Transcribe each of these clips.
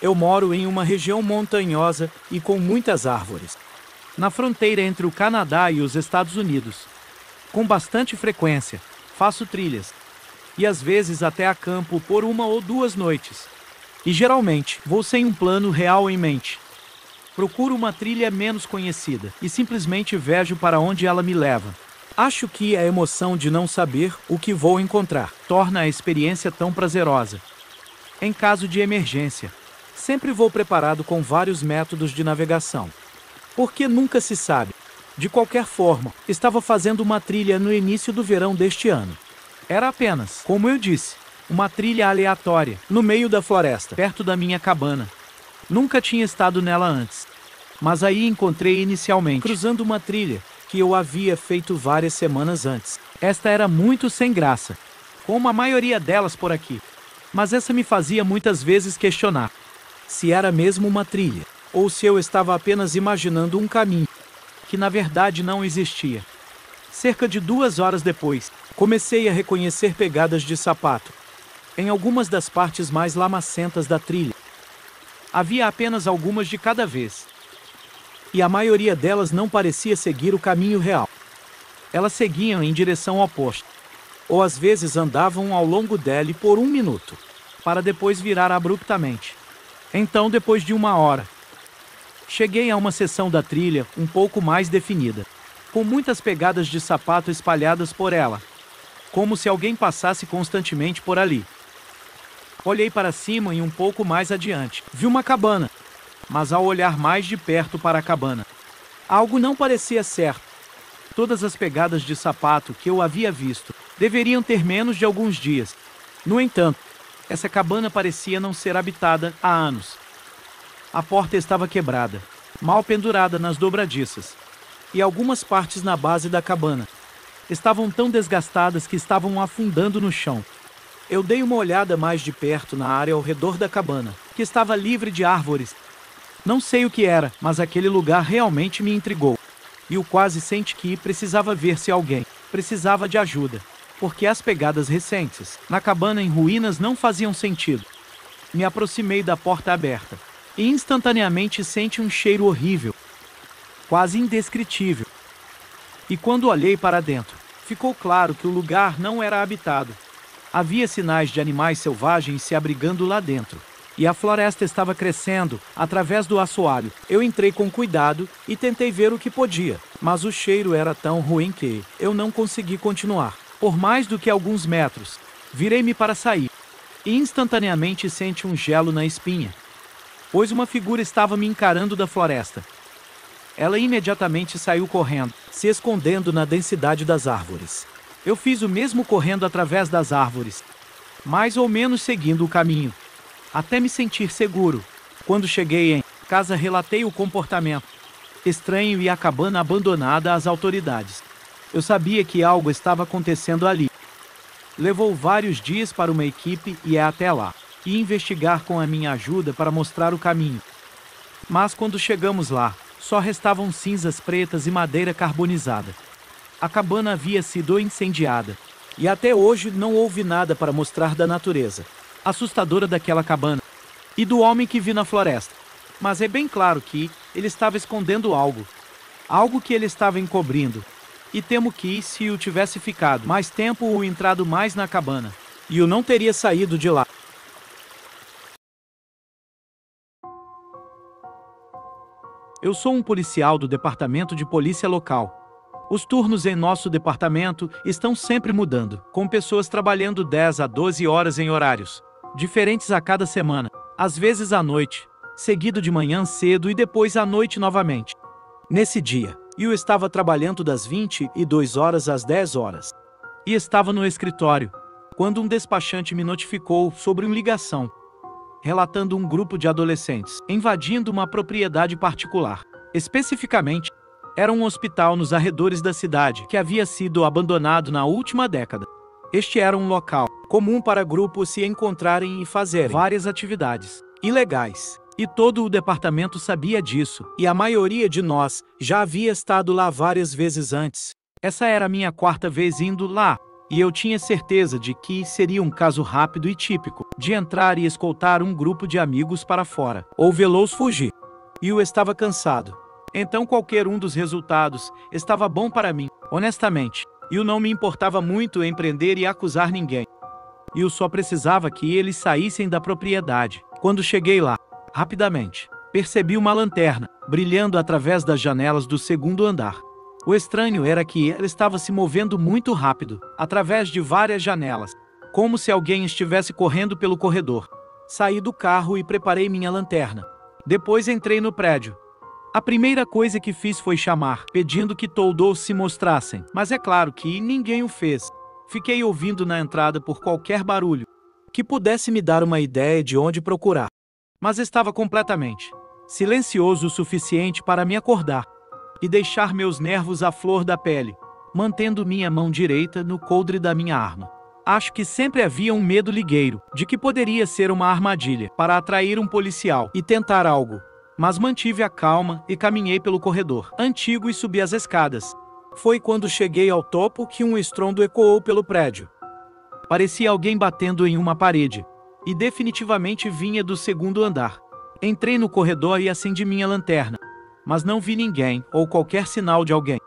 Eu moro em uma região montanhosa e com muitas árvores, na fronteira entre o Canadá e os Estados Unidos. Com bastante frequência, faço trilhas, e às vezes até acampo por 1 ou 2 noites. E geralmente, vou sem um plano real em mente. Procuro uma trilha menos conhecida e simplesmente vejo para onde ela me leva. Acho que a emoção de não saber o que vou encontrar torna a experiência tão prazerosa. Em caso de emergência, sempre vou preparado com vários métodos de navegação. Porque nunca se sabe. De qualquer forma, estava fazendo uma trilha no início do verão deste ano. Era apenas, como eu disse, uma trilha aleatória, no meio da floresta, perto da minha cabana. Nunca tinha estado nela antes. Mas aí encontrei inicialmente, cruzando uma trilha que eu havia feito várias semanas antes. Esta era muito sem graça, como a maioria delas por aqui. Mas essa me fazia muitas vezes questionar se era mesmo uma trilha, ou se eu estava apenas imaginando um caminho, que na verdade não existia. Cerca de 2 horas depois, comecei a reconhecer pegadas de sapato em algumas das partes mais lamacentas da trilha. Havia apenas algumas de cada vez, e a maioria delas não parecia seguir o caminho real. Elas seguiam em direção oposta, ou às vezes andavam ao longo dele por 1 minuto, para depois virar abruptamente. Então, depois de 1 hora, cheguei a uma seção da trilha um pouco mais definida, com muitas pegadas de sapato espalhadas por ela, como se alguém passasse constantemente por ali. Olhei para cima e um pouco mais adiante, vi uma cabana, mas ao olhar mais de perto para a cabana, algo não parecia certo. Todas as pegadas de sapato que eu havia visto deveriam ter menos de alguns dias. No entanto, essa cabana parecia não ser habitada há anos. A porta estava quebrada, mal pendurada nas dobradiças, e algumas partes na base da cabana estavam tão desgastadas que estavam afundando no chão. Eu dei uma olhada mais de perto na área ao redor da cabana, que estava livre de árvores. Não sei o que era, mas aquele lugar realmente me intrigou. E eu quase senti que precisava ver se alguém precisava de ajuda, porque as pegadas recentes na cabana em ruínas não faziam sentido. Me aproximei da porta aberta e instantaneamente senti um cheiro horrível, quase indescritível. E quando olhei para dentro, ficou claro que o lugar não era habitado. Havia sinais de animais selvagens se abrigando lá dentro, e a floresta estava crescendo através do assoalho. Eu entrei com cuidado e tentei ver o que podia, mas o cheiro era tão ruim que eu não consegui continuar. Por mais do que alguns metros, virei-me para sair, e instantaneamente senti um gelo na espinha, pois uma figura estava me encarando da floresta. Ela imediatamente saiu correndo, se escondendo na densidade das árvores. Eu fiz o mesmo correndo através das árvores, mais ou menos seguindo o caminho, até me sentir seguro. Quando cheguei em casa, relatei o comportamento estranho e a cabana abandonada às autoridades. Eu sabia que algo estava acontecendo ali. Levou vários dias para uma equipe ir até lá e investigar com a minha ajuda para mostrar o caminho. Mas quando chegamos lá, só restavam cinzas pretas e madeira carbonizada. A cabana havia sido incendiada, e até hoje não houve nada para mostrar da natureza assustadora daquela cabana e do homem que vi na floresta. Mas é bem claro que ele estava escondendo algo que ele estava encobrindo. E temo que, se eu tivesse ficado mais tempo ou entrado mais na cabana, eu não teria saído de lá. Eu sou um policial do departamento de polícia local. Os turnos em nosso departamento estão sempre mudando, com pessoas trabalhando 10 a 12 horas em horários diferentes a cada semana, às vezes à noite, seguido de manhã cedo e depois à noite novamente. Nesse dia, eu estava trabalhando das 22 horas às 10 horas. E estava no escritório, quando um despachante me notificou sobre uma ligação, relatando um grupo de adolescentes invadindo uma propriedade particular. Especificamente, era um hospital nos arredores da cidade que havia sido abandonado na última década. Este era um local comum para grupos se encontrarem e fazerem várias atividades ilegais. E todo o departamento sabia disso, e a maioria de nós já havia estado lá várias vezes antes. Essa era a minha 4ª vez indo lá, E eu tinha certeza de que seria um caso rápido e típico, de entrar e escoltar um grupo de amigos para fora, ou vê-los fugir. E eu estava cansado. Então qualquer um dos resultados estava bom para mim, honestamente. E eu não me importava muito em prender e acusar ninguém. E eu só precisava que eles saíssem da propriedade. Quando cheguei lá, rapidamente, percebi uma lanterna, brilhando através das janelas do segundo andar. O estranho era que ela estava se movendo muito rápido, através de várias janelas, como se alguém estivesse correndo pelo corredor. Saí do carro e preparei minha lanterna. Depois entrei no prédio. A primeira coisa que fiz foi chamar, pedindo que todos se mostrassem, mas é claro que ninguém o fez. Fiquei ouvindo na entrada por qualquer barulho que pudesse me dar uma ideia de onde procurar, mas estava completamente silencioso o suficiente para me acordar e deixar meus nervos à flor da pele, mantendo minha mão direita no coldre da minha arma. Acho que sempre havia um medo ligueiro de que poderia ser uma armadilha para atrair um policial e tentar algo, mas mantive a calma e caminhei pelo corredor antigo e subi as escadas. Foi quando cheguei ao topo que um estrondo ecoou pelo prédio. Parecia alguém batendo em uma parede, e definitivamente vinha do segundo andar. Entrei no corredor e acendi minha lanterna, mas não vi ninguém ou qualquer sinal de alguém.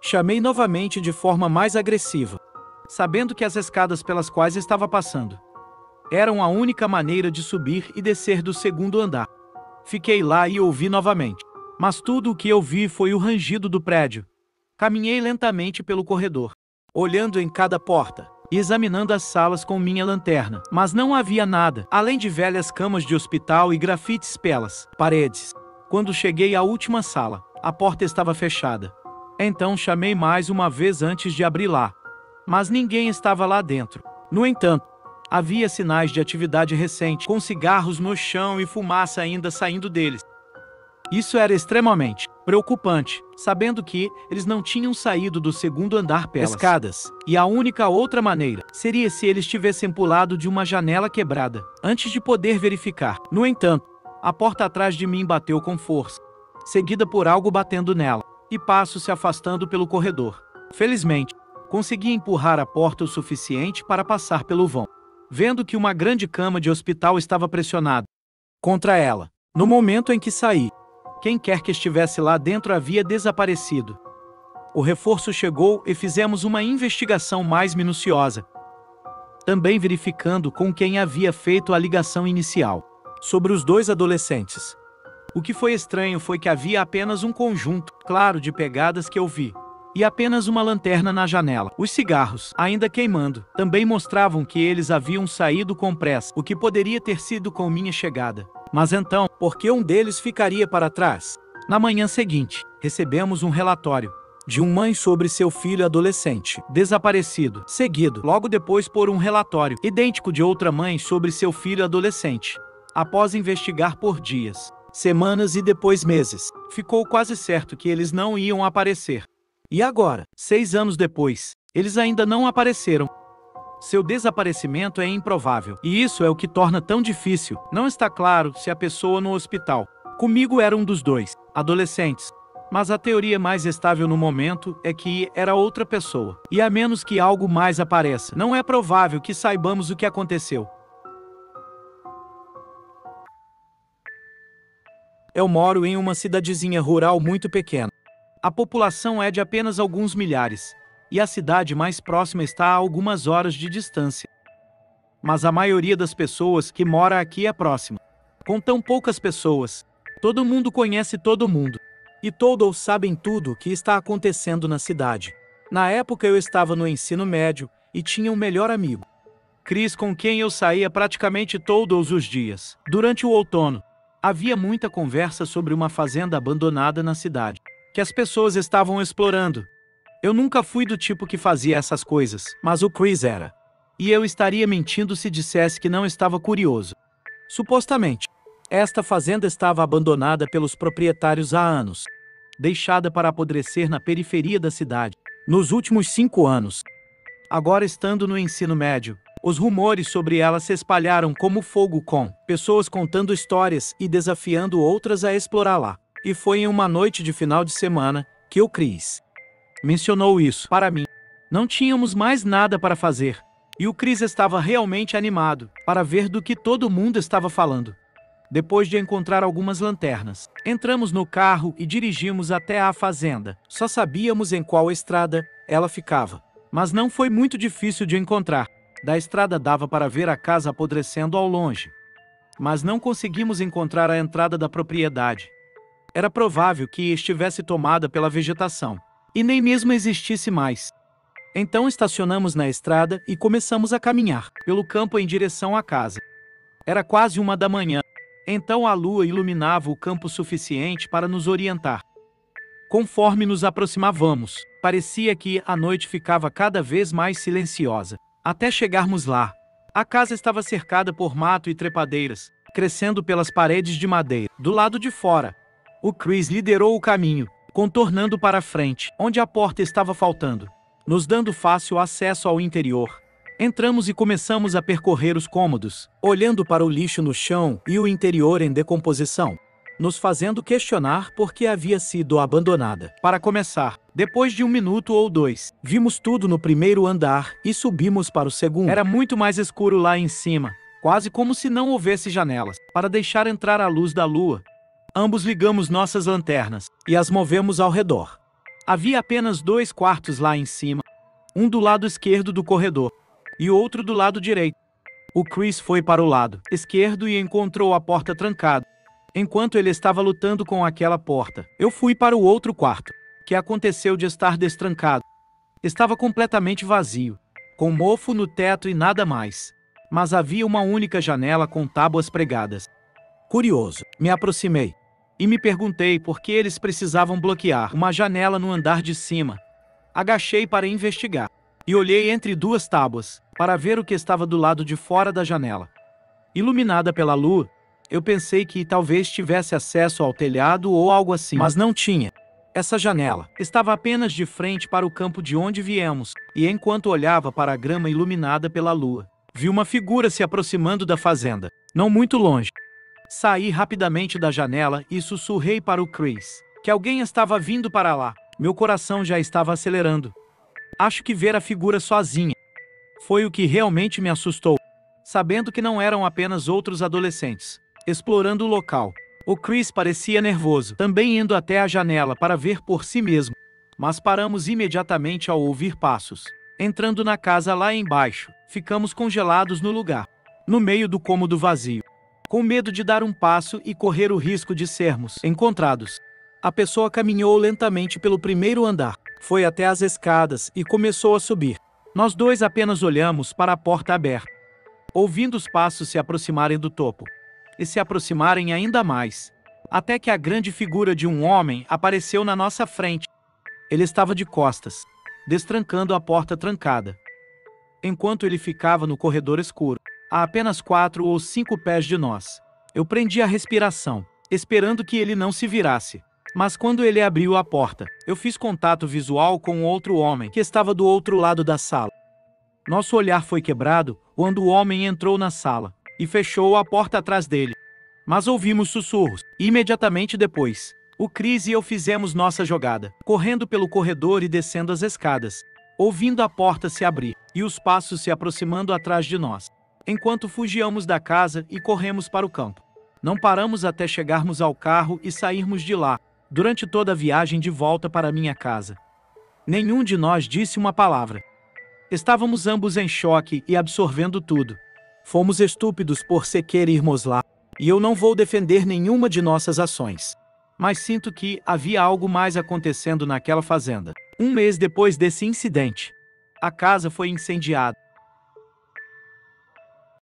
Chamei novamente de forma mais agressiva, sabendo que as escadas pelas quais estava passando eram a única maneira de subir e descer do segundo andar. Fiquei lá e ouvi novamente, mas tudo o que eu vi foi o rangido do prédio. Caminhei lentamente pelo corredor, olhando em cada porta e examinando as salas com minha lanterna, mas não havia nada, além de velhas camas de hospital e grafites pelas paredes. Quando cheguei à última sala, a porta estava fechada. Então chamei mais uma vez antes de abrir lá, mas ninguém estava lá dentro. No entanto, havia sinais de atividade recente, com cigarros no chão e fumaça ainda saindo deles. Isso era extremamente preocupante, sabendo que eles não tinham saído do segundo andar pelas escadas, e a única outra maneira seria se eles tivessem pulado de uma janela quebrada, antes de poder verificar. No entanto, a porta atrás de mim bateu com força, seguida por algo batendo nela, e passos se afastando pelo corredor. Felizmente, consegui empurrar a porta o suficiente para passar pelo vão, vendo que uma grande cama de hospital estava pressionada contra ela. No momento em que saí, quem quer que estivesse lá dentro havia desaparecido. O reforço chegou e fizemos uma investigação mais minuciosa, também verificando com quem havia feito a ligação inicial sobre os dois adolescentes. O que foi estranho foi que havia apenas um conjunto claro de pegadas que eu vi, e apenas uma lanterna na janela. Os cigarros, ainda queimando, também mostravam que eles haviam saído com pressa, o que poderia ter sido com minha chegada. Mas então, por que um deles ficaria para trás? Na manhã seguinte, recebemos um relatório de uma mãe sobre seu filho adolescente desaparecido, seguido logo depois por um relatório idêntico de outra mãe sobre seu filho adolescente. Após investigar por dias, semanas e depois meses, ficou quase certo que eles não iam aparecer. E agora, 6 anos depois, eles ainda não apareceram. Seu desaparecimento é improvável, e isso é o que torna tão difícil. Não está claro se a pessoa no hospital comigo era um dos dois adolescentes, mas a teoria mais estável no momento é que era outra pessoa. E a menos que algo mais apareça, não é provável que saibamos o que aconteceu. Eu moro em uma cidadezinha rural muito pequena. A população é de apenas alguns milhares, e a cidade mais próxima está a algumas horas de distância. Mas a maioria das pessoas que mora aqui é próxima. Com tão poucas pessoas, todo mundo conhece todo mundo, e todos sabem tudo o que está acontecendo na cidade. Na época eu estava no ensino médio e tinha um melhor amigo, Chris, com quem eu saía praticamente todos os dias. Durante o outono, havia muita conversa sobre uma fazenda abandonada na cidade, que as pessoas estavam explorando. Eu nunca fui do tipo que fazia essas coisas, mas o Chris era. E eu estaria mentindo se dissesse que não estava curioso. Supostamente, esta fazenda estava abandonada pelos proprietários há anos, deixada para apodrecer na periferia da cidade, nos últimos 5 anos. Agora, estando no ensino médio, os rumores sobre ela se espalharam como fogo, com pessoas contando histórias e desafiando outras a explorar lá. E foi em uma noite de final de semana que o Chris mencionou isso para mim. Não tínhamos mais nada para fazer. E o Chris estava realmente animado para ver do que todo mundo estava falando. Depois de encontrar algumas lanternas, entramos no carro e dirigimos até a fazenda. Só sabíamos em qual estrada ela ficava, mas não foi muito difícil de encontrar. Da estrada dava para ver a casa apodrecendo ao longe, mas não conseguimos encontrar a entrada da propriedade. Era provável que estivesse tomada pela vegetação, e nem mesmo existisse mais. Então estacionamos na estrada e começamos a caminhar pelo campo em direção à casa. Era quase 1 da manhã. Então a lua iluminava o campo suficiente para nos orientar. Conforme nos aproximávamos, parecia que a noite ficava cada vez mais silenciosa. Até chegarmos lá, a casa estava cercada por mato e trepadeiras, crescendo pelas paredes de madeira. Do lado de fora, o Chris liderou o caminho, contornando para a frente, onde a porta estava faltando, nos dando fácil acesso ao interior. Entramos e começamos a percorrer os cômodos, olhando para o lixo no chão e o interior em decomposição, nos fazendo questionar por que havia sido abandonada. Para começar, depois de 1 minuto ou 2, vimos tudo no primeiro andar e subimos para o segundo. Era muito mais escuro lá em cima, quase como se não houvesse janelas, para deixar entrar a luz da lua. Ambos ligamos nossas lanternas e as movemos ao redor. Havia apenas 2 quartos lá em cima, um do lado esquerdo do corredor e outro do lado direito. O Chris foi para o lado esquerdo e encontrou a porta trancada. Enquanto ele estava lutando com aquela porta, eu fui para o outro quarto, que aconteceu de estar destrancado. Estava completamente vazio, com mofo no teto e nada mais. Mas havia uma única janela com tábuas pregadas. Curioso, me aproximei e me perguntei por que eles precisavam bloquear uma janela no andar de cima. Agachei para investigar e olhei entre 2 tábuas para ver o que estava do lado de fora da janela. Iluminada pela lua, eu pensei que talvez tivesse acesso ao telhado ou algo assim, mas não tinha. Essa janela estava apenas de frente para o campo de onde viemos, e enquanto olhava para a grama iluminada pela lua, vi uma figura se aproximando da fazenda, não muito longe. Saí rapidamente da janela e sussurrei para o Chris que alguém estava vindo para lá. Meu coração já estava acelerando. Acho que ver a figura sozinha foi o que realmente me assustou, sabendo que não eram apenas outros adolescentes explorando o local. O Chris parecia nervoso, também indo até a janela para ver por si mesmo, mas paramos imediatamente ao ouvir passos. Entrando na casa lá embaixo, ficamos congelados no lugar, no meio do cômodo vazio, com medo de dar um passo e correr o risco de sermos encontrados. A pessoa caminhou lentamente pelo primeiro andar, foi até as escadas e começou a subir. Nós 2 apenas olhamos para a porta aberta, ouvindo os passos se aproximarem do topo, e se aproximarem ainda mais, até que a grande figura de um homem apareceu na nossa frente. Ele estava de costas, destrancando a porta trancada. Enquanto ele ficava no corredor escuro, a apenas 4 ou 5 pés de nós, eu prendi a respiração, esperando que ele não se virasse. Mas quando ele abriu a porta, eu fiz contato visual com outro homem que estava do outro lado da sala. Nosso olhar foi quebrado quando o homem entrou na sala e fechou a porta atrás dele. Mas ouvimos sussurros, e imediatamente depois, o Chris e eu fizemos nossa jogada, correndo pelo corredor e descendo as escadas, ouvindo a porta se abrir e os passos se aproximando atrás de nós, enquanto fugíamos da casa e corremos para o campo. Não paramos até chegarmos ao carro e sairmos de lá, durante toda a viagem de volta para minha casa. Nenhum de nós disse uma palavra. Estávamos ambos em choque e absorvendo tudo. Fomos estúpidos por sequer irmos lá, e eu não vou defender nenhuma de nossas ações. Mas sinto que havia algo mais acontecendo naquela fazenda. 1 mês depois desse incidente, a casa foi incendiada.